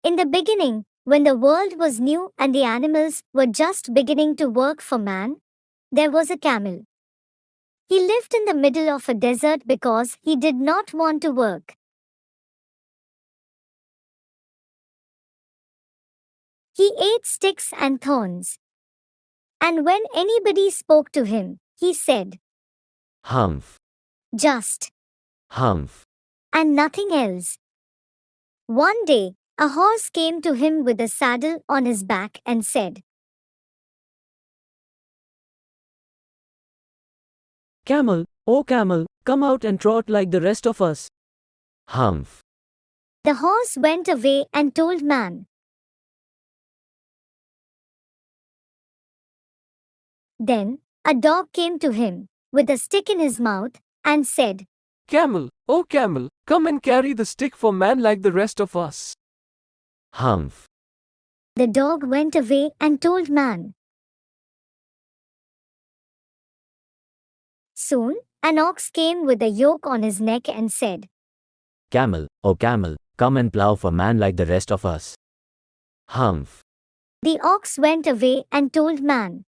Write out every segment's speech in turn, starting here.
In the beginning, when the world was new and the animals were just beginning to work for man, there was a camel. He lived in the middle of a desert because he did not want to work. He ate sticks and thorns. And when anybody spoke to him, he said, Hump, just, hump. and nothing else. One day, a horse came to him with a saddle on his back and said, Camel, oh camel, come out and trot like the rest of us. Hump. The horse went away and told man. Then, a dog came to him, with a stick in his mouth, and said, Camel, oh camel, come and carry the stick for man like the rest of us. Hump. The dog went away and told man. Soon, an ox came with a yoke on his neck and said, Camel, oh camel, come and plow for man like the rest of us. Hump. The ox went away and told man.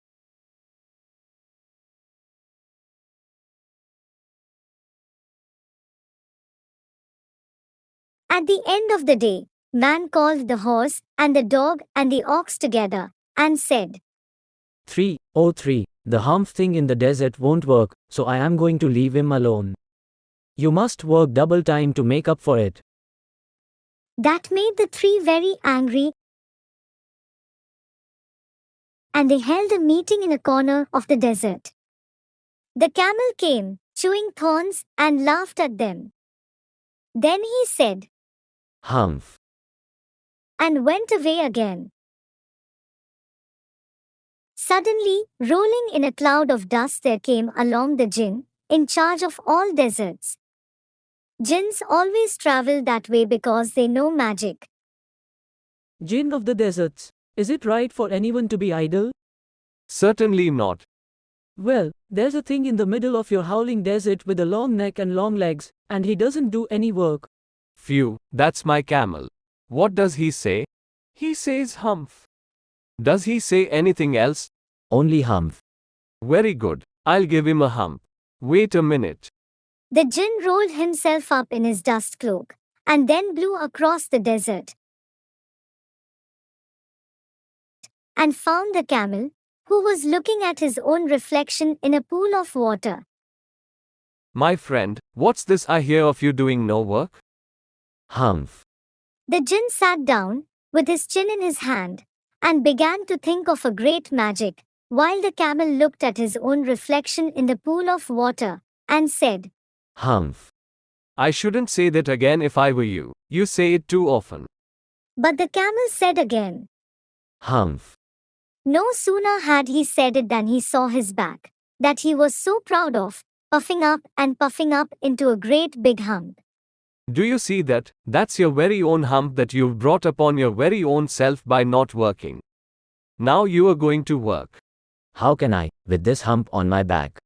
At the end of the day, man called the horse and the dog and the ox together, and said, 3, oh 3, the hump thing in the desert won't work, so I am going to leave him alone. You must work double time to make up for it. That made the three very angry, and they held a meeting in a corner of the desert. The camel came, chewing thorns, and laughed at them. Then he said, Hump. and went away again. Suddenly, rolling in a cloud of dust, there came along the jinn, in charge of all deserts. Jinns always travel that way because they know magic. Jinn of the deserts, is it right for anyone to be idle? Certainly not. Well, there's a thing in the middle of your howling desert with a long neck and long legs, and he doesn't do any work. Phew, that's my camel. What does he say? He says hump. Does he say anything else? Only hump. Very good. I'll give him a hump. Wait a minute. The jinn rolled himself up in his dust cloak, and then blew across the desert, and found the camel, who was looking at his own reflection in a pool of water. My friend, what's this I hear of you doing no work? Hump. The jinn sat down, with his chin in his hand, and began to think of a great magic, while the camel looked at his own reflection in the pool of water, and said, Hump. I shouldn't say that again if I were you. You say it too often. But the camel said again. Hump. No sooner had he said it than he saw his back, that he was so proud of, puffing up into a great big hump. Do you see that? That's your very own hump that you've brought upon your very own self by not working. Now you are going to work. How can I, with this hump on my back?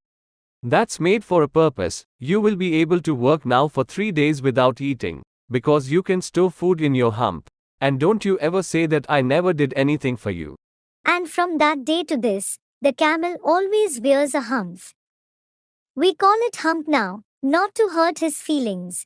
That's made for a purpose. You will be able to work now for 3 days without eating, because you can store food in your hump. And don't you ever say that I never did anything for you. And from that day to this, the camel always wears a hump. We call it hump now, not to hurt his feelings.